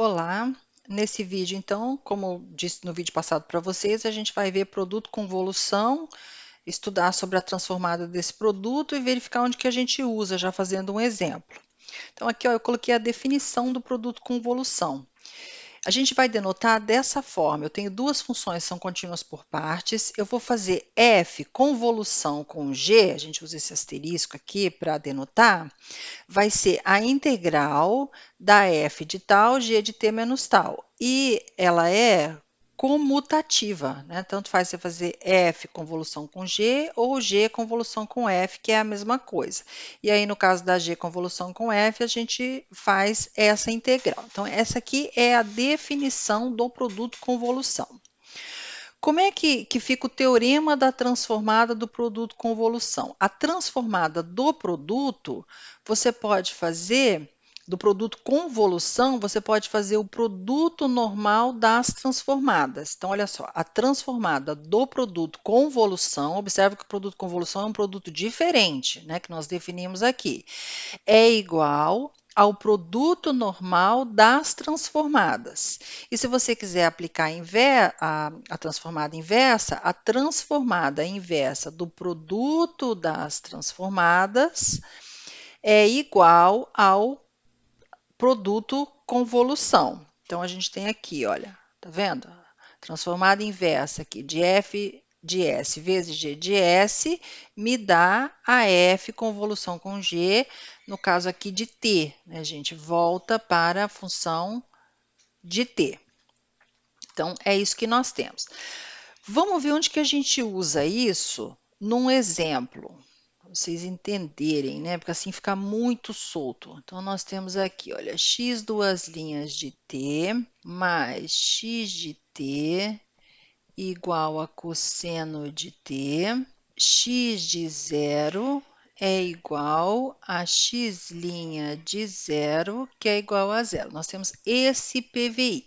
Olá, nesse vídeo então, como eu disse no vídeo passado para vocês, a gente vai ver produto convolução, estudar sobre a transformada desse produto e verificar onde que a gente usa, já fazendo um exemplo. Então aqui ó, eu coloquei a definição do produto convolução. A gente vai denotar dessa forma, eu tenho duas funções, são contínuas por partes, eu vou fazer f convolução com g, a gente usa esse asterisco aqui para denotar, vai ser a integral da f de tal, g de t menos tal. E ela é comutativa, né? Tanto faz você fazer f convolução com g ou g convolução com f, que é a mesma coisa. E aí, no caso da g convolução com f, a gente faz essa integral. Então, essa aqui é a definição do produto convolução. Como é que fica o teorema da transformada do produto convolução? A transformada do produto, você pode fazer, do produto convolução, você pode fazer o produto normal das transformadas. Então, olha só, a transformada do produto convolução, observe que o produto convolução é um produto diferente, né, que nós definimos aqui, é igual ao produto normal das transformadas. E se você quiser aplicar a transformada inversa, a transformada inversa do produto das transformadas é igual ao produto convolução. Então, a gente tem aqui, olha, tá vendo? Transformada inversa aqui de f de S vezes G de S me dá a F convolução com G, no caso aqui de T, né? A gente volta para a função de T. Então, é isso que nós temos. Vamos ver onde que a gente usa isso num exemplo, para vocês entenderem, né? Porque assim fica muito solto. Então, nós temos aqui, olha, x duas linhas de t mais x de t igual a cosseno de t, x de zero é igual a x' de zero, que é igual a zero. Nós temos esse PVI.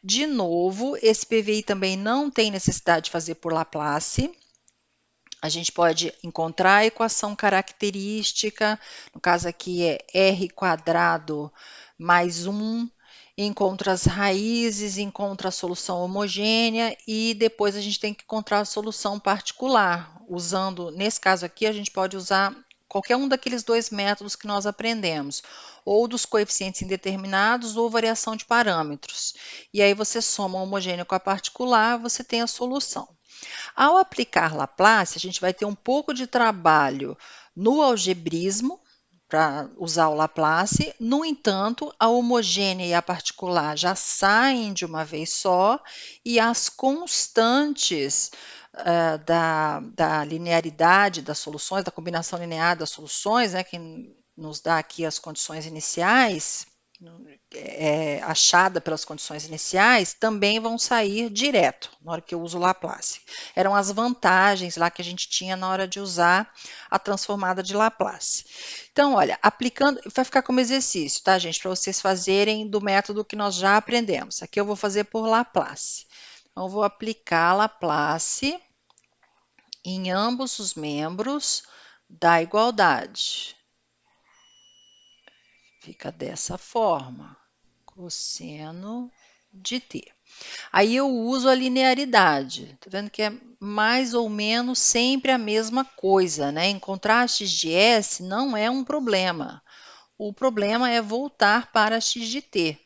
De novo, esse PVI também não tem necessidade de fazer por Laplace. A gente pode encontrar a equação característica, no caso aqui é r quadrado mais 1, encontra as raízes, encontra a solução homogênea e depois a gente tem que encontrar a solução particular. Usando, nesse caso aqui, a gente pode usar qualquer um daqueles dois métodos que nós aprendemos, ou dos coeficientes indeterminados ou variação de parâmetros. E aí você soma o homogêneo com a particular, você tem a solução. Ao aplicar Laplace, a gente vai ter um pouco de trabalho no algebrismo, para usar o Laplace. No entanto, a homogênea e a particular já saem de uma vez só e as constantes da linearidade das soluções, da combinação linear das soluções, né, que nos dá aqui as condições iniciais, achada pelas condições iniciais, também vão sair direto na hora que eu uso o Laplace. Eram as vantagens lá que a gente tinha na hora de usar a transformada de Laplace. Então, olha, aplicando, vai ficar como exercício, tá, gente? Para vocês fazerem do método que nós já aprendemos. Aqui eu vou fazer por Laplace. Então, eu vou aplicar Laplace em ambos os membros da igualdade. Fica dessa forma, cosseno de t. Aí eu uso a linearidade, tá vendo que é mais ou menos sempre a mesma coisa, né? Encontrar x de s não é um problema. O problema é voltar para x de t.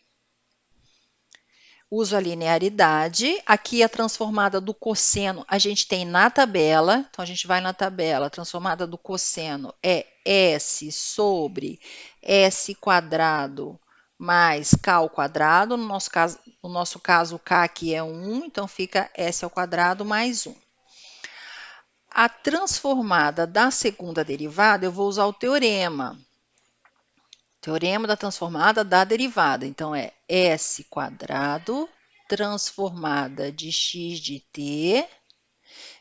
Uso a linearidade. Aqui a transformada do cosseno a gente tem na tabela. Então, a gente vai na tabela. A transformada do cosseno é S sobre S quadrado mais K ao quadrado. No nosso caso, o K aqui é 1, então fica S ao quadrado mais 1. A transformada da segunda derivada, eu vou usar o teorema. Teorema da transformada da derivada. Então, é S quadrado transformada de x de t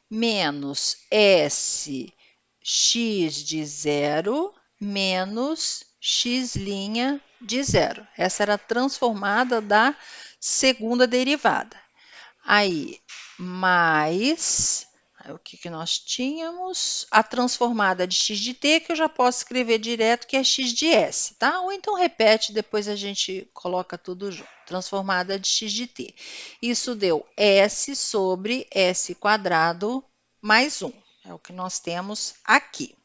menos S x de zero menos x' de zero. Essa era a transformada da segunda derivada. Aí, mais, o que que nós tínhamos? A transformada de x de t, que eu já posso escrever direto, que é x de s, tá? Ou então repete, depois a gente coloca tudo junto. Transformada de x de t. Isso deu s sobre s quadrado mais 1. É o que nós temos aqui.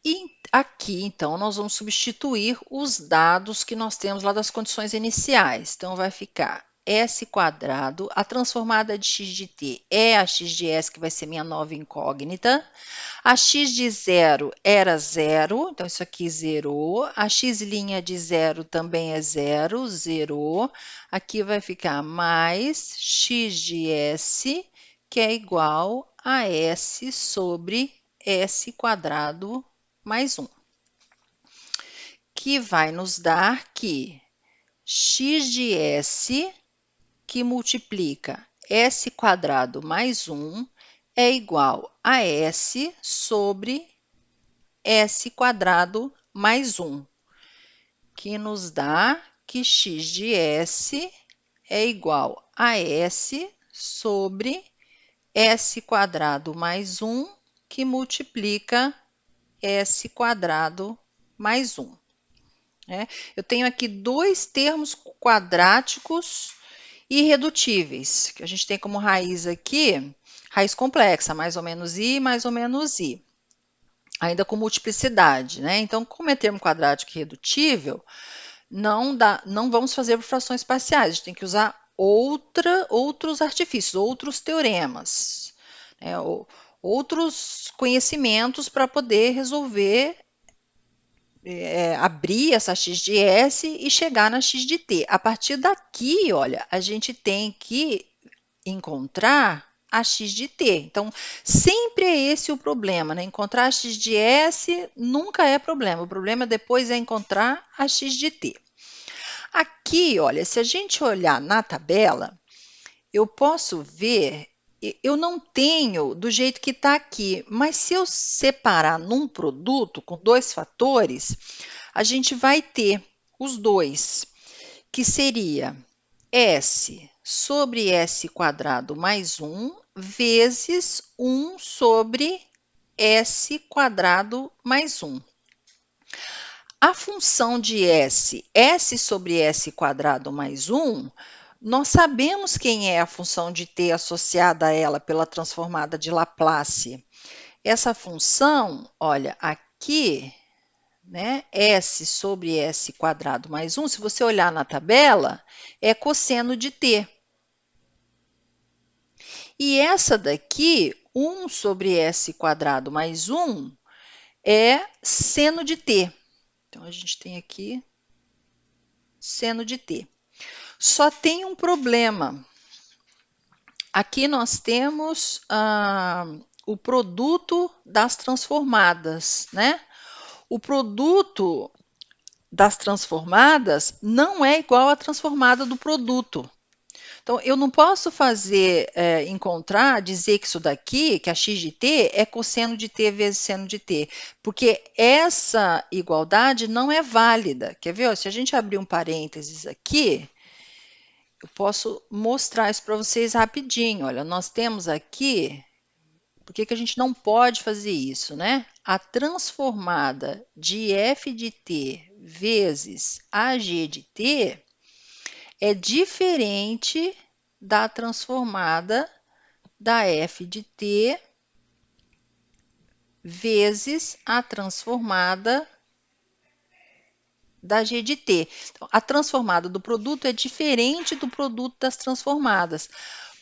E aqui, então, nós vamos substituir os dados que nós temos lá das condições iniciais. Então, vai ficar s quadrado, a transformada de x de t é a x de s, que vai ser minha nova incógnita. A x de zero era zero, então isso aqui zerou. A x' de zero também é zero, zerou. Aqui vai ficar mais x de s, que é igual a s sobre s quadrado mais 1, que vai nos dar que x de s, que multiplica s quadrado mais 1, é igual a s sobre s quadrado mais 1, que nos dá que x de s é igual a s sobre s quadrado mais 1, que multiplica s quadrado mais 1. Eu tenho aqui dois termos quadráticos irredutíveis, que a gente tem como raiz aqui, raiz complexa, mais ou menos i, mais ou menos i, ainda com multiplicidade, né? Então, como é termo quadrático irredutível, não vamos fazer por frações parciais, a gente tem que usar outros artifícios, outros teoremas, né? Outros conhecimentos para poder resolver, abrir essa x de s e chegar na x de t. A partir daqui, olha, a gente tem que encontrar a x de t. Então, sempre é esse o problema, né? Encontrar a x de s nunca é problema. O problema depois é encontrar a x de t. Aqui, olha, se a gente olhar na tabela, eu posso ver, eu não tenho do jeito que está aqui, mas se eu separar num produto com dois fatores, a gente vai ter os dois, que seria s sobre s quadrado mais 1 vezes 1 sobre s quadrado mais 1. A função de s sobre s quadrado mais 1, nós sabemos quem é a função de t associada a ela pela transformada de Laplace. Essa função, olha, aqui, né, s sobre s quadrado mais 1, se você olhar na tabela, é cosseno de t. E essa daqui, 1 sobre s quadrado mais 1, é seno de t. Então, a gente tem aqui seno de t. Só tem um problema. Aqui nós temos o produto das transformadas, né? O produto das transformadas não é igual à transformada do produto. Então, eu não posso dizer que isso daqui, que a x de t, é cosseno de t vezes seno de t, porque essa igualdade não é válida. Quer ver? Se a gente abrir um parênteses aqui, eu posso mostrar isso para vocês rapidinho. Olha, nós temos aqui, por que a gente não pode fazer isso, né? A transformada de f de t vezes ag de t é diferente da transformada da f de t vezes a transformada da g de t. Então, a transformada do produto é diferente do produto das transformadas.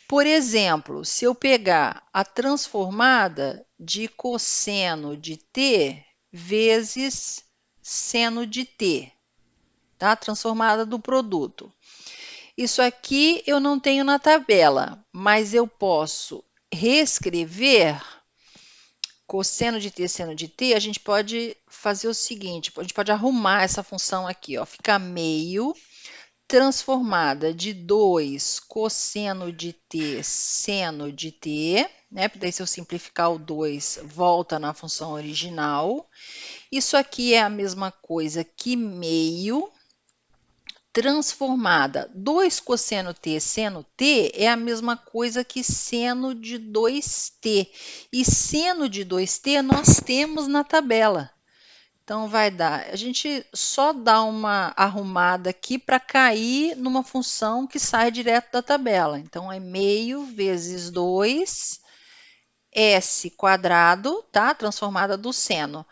Por exemplo, se eu pegar a transformada de cosseno de t vezes seno de t, tá? Transformada do produto. Isso aqui eu não tenho na tabela, mas eu posso reescrever cosseno de t, seno de t. A gente pode fazer o seguinte, a gente pode arrumar essa função aqui, ó, fica meio transformada de 2 cosseno de t, seno de t, né? Daí, se eu simplificar o 2, volta na função original. Isso aqui é a mesma coisa que meio transformada. 2 cosseno t seno t é a mesma coisa que seno de 2t. E seno de 2t nós temos na tabela. Então, vai dar, a gente só dá uma arrumada aqui para cair numa função que sai direto da tabela. Então, é meio vezes 2 s quadrado, tá? Transformada do seno,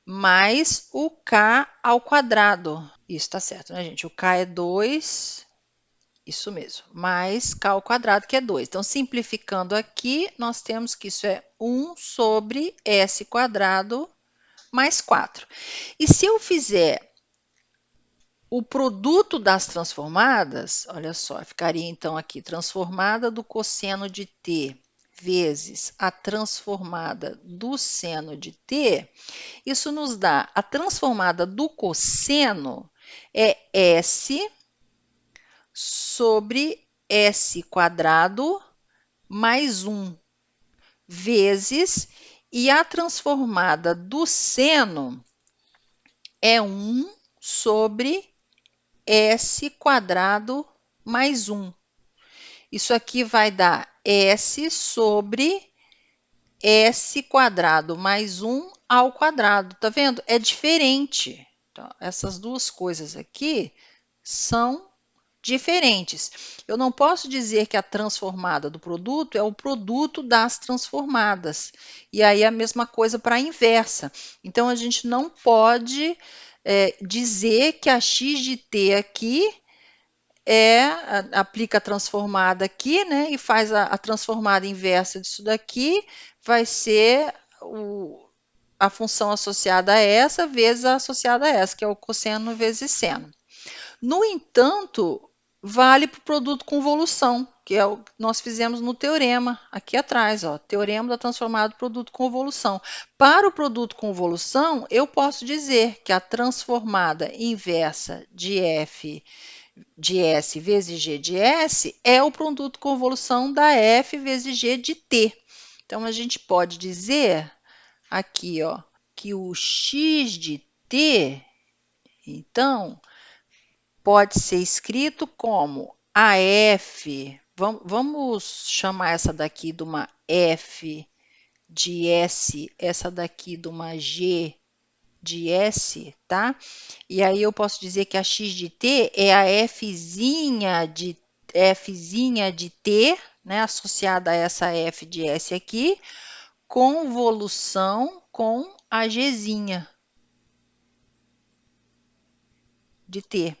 mais o k ao quadrado. Isso tá certo, né, gente? O k é 2, isso mesmo, mais k ao quadrado, que é 2. Então, simplificando aqui, nós temos que isso é 1 sobre s quadrado mais 4. E se eu fizer o produto das transformadas, olha só, ficaria então aqui transformada do cosseno de t vezes a transformada do seno de t, isso nos dá a transformada do cosseno é s sobre s quadrado mais 1 vezes, e a transformada do seno é 1 sobre s quadrado mais 1. Isso aqui vai dar s sobre s quadrado mais 1 ao quadrado. Tá vendo? É diferente. Então, essas duas coisas aqui são diferentes. Eu não posso dizer que a transformada do produto é o produto das transformadas. E aí a mesma coisa para a inversa. Então, a gente não pode dizer que a x de t aqui aplica a transformada aqui, né? E faz a transformada inversa disso daqui, vai ser a função associada a essa vezes a associada a essa, que é o cosseno vezes seno. No entanto, vale para o produto com convolução, que é o que nós fizemos no teorema, aqui atrás, ó, teorema da transformada do produto com convolução. Para o produto com convolução, eu posso dizer que a transformada inversa de f de S vezes G de S é o produto com convolução da F vezes G de T. Então, a gente pode dizer aqui, ó, que o x de t, então, pode ser escrito como AF, vamos chamar essa daqui de uma F de S, essa daqui de uma G de S, tá? E aí eu posso dizer que a x de t é a fzinha de t, né, associada a essa f de S aqui, convolução com a gzinha de t.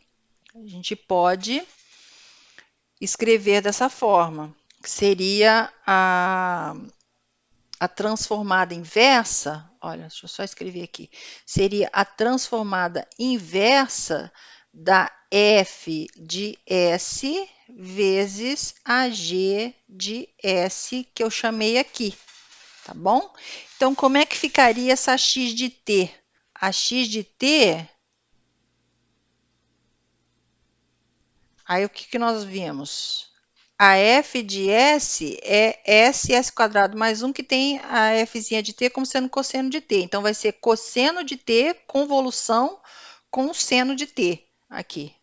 A gente pode escrever dessa forma, que seria a transformada inversa, olha, deixa eu só escrever aqui, seria a transformada inversa da f de S vezes a g de S que eu chamei aqui, tá bom? Então, como é que ficaria essa x de t? A x de t, aí o que nós vimos? A f de S é S quadrado mais 1, que tem a fzinha de t como sendo cosseno de t. Então, vai ser cosseno de t convolução com seno de t. Aqui.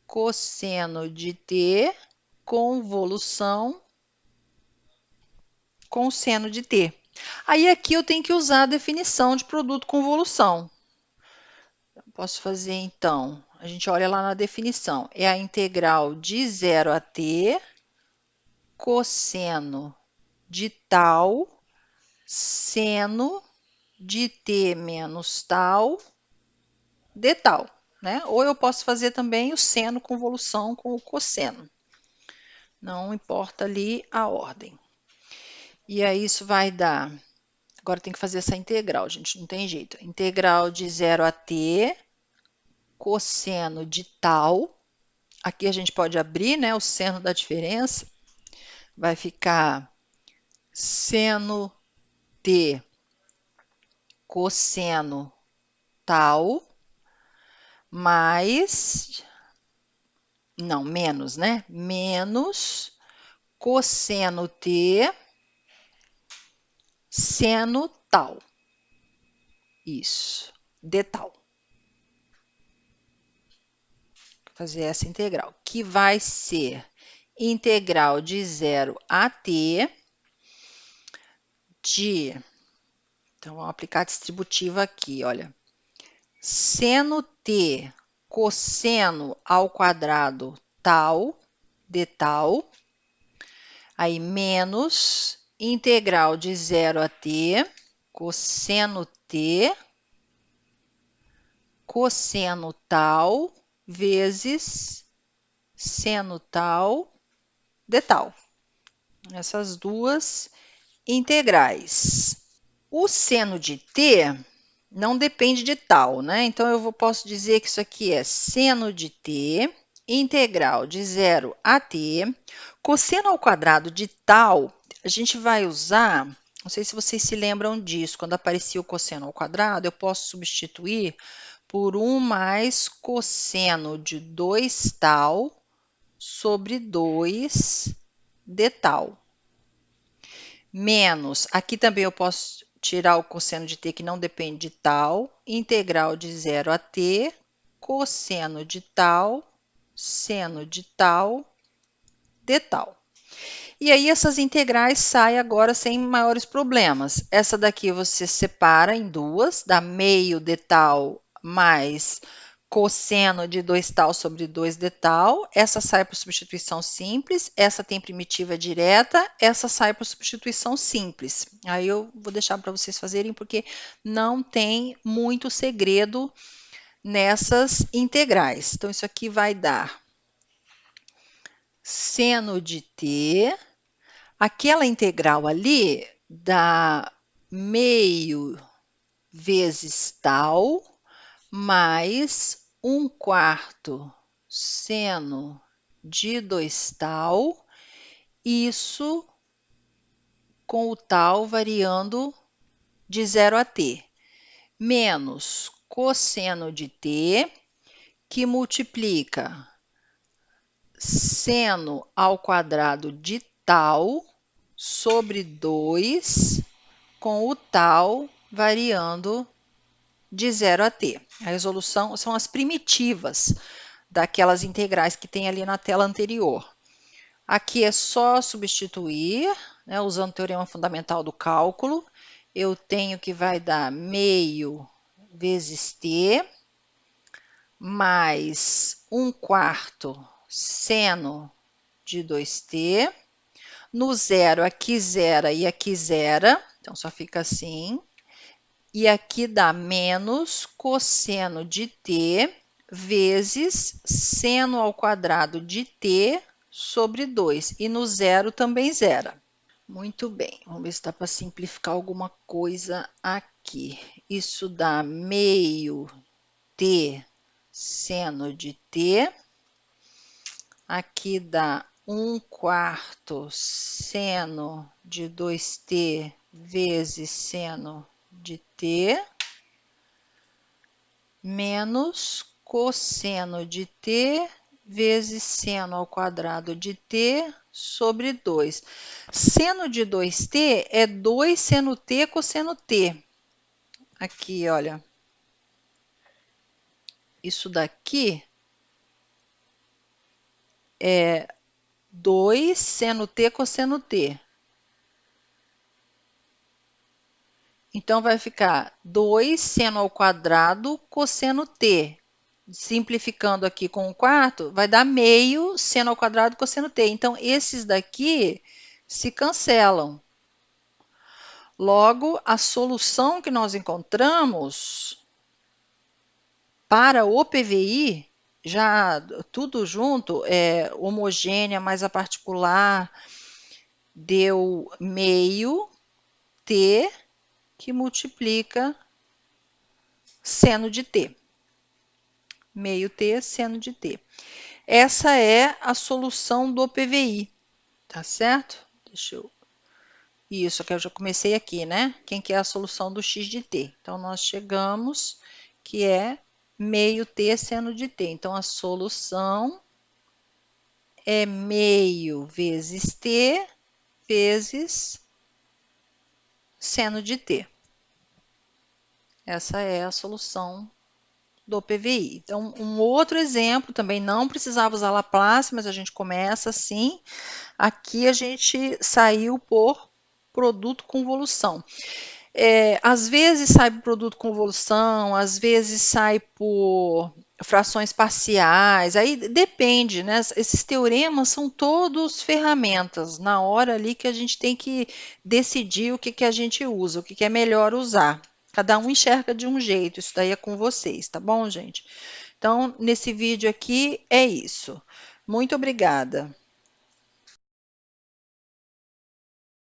Cosseno de t convolução com seno de t. Aí, aqui eu tenho que usar a definição de produto convolução. Posso fazer, então, a gente olha lá na definição. É a integral de 0 a t cosseno de tal, seno de t menos tal, de tal, né? Ou eu posso fazer também o seno convolução com o cosseno. Não importa ali a ordem. E aí isso vai dar, agora tem que fazer essa integral, gente, não tem jeito. Integral de 0 a t, cosseno de tal, aqui a gente pode abrir, né, o seno da diferença, vai ficar seno t cosseno tal, mais, não, menos, né? Menos cosseno t seno tal. Isso, de tal. fazer essa integral, que vai ser integral de 0 a t de... Então, vamos aplicar a distributiva aqui, olha. Seno t cosseno ao quadrado tal, de tal, aí menos integral de 0 a t, cosseno t, cosseno tal, vezes seno tal, de tal. Essas duas integrais. O seno de t não depende de tal, né? Então, posso dizer que isso aqui é seno de t, integral de 0 a t, cosseno ao quadrado de tal, a gente vai usar, não sei se vocês se lembram disso, quando aparecia o cosseno ao quadrado, eu posso substituir por 1 mais cosseno de 2 tal sobre 2 de tal. Menos, aqui também eu posso tirar o cosseno de t que não depende de tal, integral de 0 a t, cosseno de tal, seno de tal, de tal. E aí essas integrais saem agora sem maiores problemas. Essa daqui você separa em duas, dá meio de tal mais cosseno de 2 tal sobre 2 de tal. Essa sai por substituição simples, essa tem primitiva direta, essa sai por substituição simples. Aí eu vou deixar para vocês fazerem, porque não tem muito segredo nessas integrais. Então, isso aqui vai dar seno de t. Aquela integral ali dá meio vezes tal mais 1/4 seno de 2 tal, isso com o tal variando de 0 a t, menos cosseno de t, que multiplica seno ao quadrado de tal sobre 2, com o tal variando de 0 a t. A resolução são as primitivas daquelas integrais que tem ali na tela anterior. Aqui é só substituir, né, usando o teorema fundamental do cálculo. Eu tenho que vai dar meio vezes t, mais 1/4 seno de 2t. No zero, aqui zera e aqui zera, então só fica assim. E aqui dá menos cosseno de t vezes seno ao quadrado de t sobre 2. E no zero também zera. Muito bem, vamos ver se dá para simplificar alguma coisa aqui. Isso dá meio t seno de t. Aqui dá 1/4 seno de 2t vezes seno de t, menos cosseno de t vezes seno ao quadrado de t sobre 2. Seno de 2t é 2 seno t cosseno t. Aqui, olha. Isso daqui é 2 seno t cosseno t. Então, vai ficar 2 seno ao quadrado cosseno t. Simplificando aqui com o quarto, vai dar meio seno ao quadrado cosseno t. Então, esses daqui se cancelam. Logo, a solução que nós encontramos para o PVI, já tudo junto, é homogênea mais a particular, deu meio t que multiplica seno de t. Meio t seno de t. Essa é a solução do PVI, tá certo? Deixa eu... Isso, que eu já comecei aqui, né? Quem que é a solução do x de t? Então, nós chegamos que é meio t seno de t. Então, a solução é meio vezes t vezes seno de t. Essa é a solução do PVI. Então, um outro exemplo também não precisava usar Laplace, mas a gente começa assim. Aqui a gente saiu por produto com convolução. Às vezes sai por produto com convolução, às vezes sai por frações parciais, aí depende, né? Esses teoremas são todos ferramentas na hora ali que a gente tem que decidir o que, que a gente usa, o que, que é melhor usar. Cada um enxerga de um jeito, isso daí é com vocês, tá bom, gente? Então, nesse vídeo aqui é isso. Muito obrigada.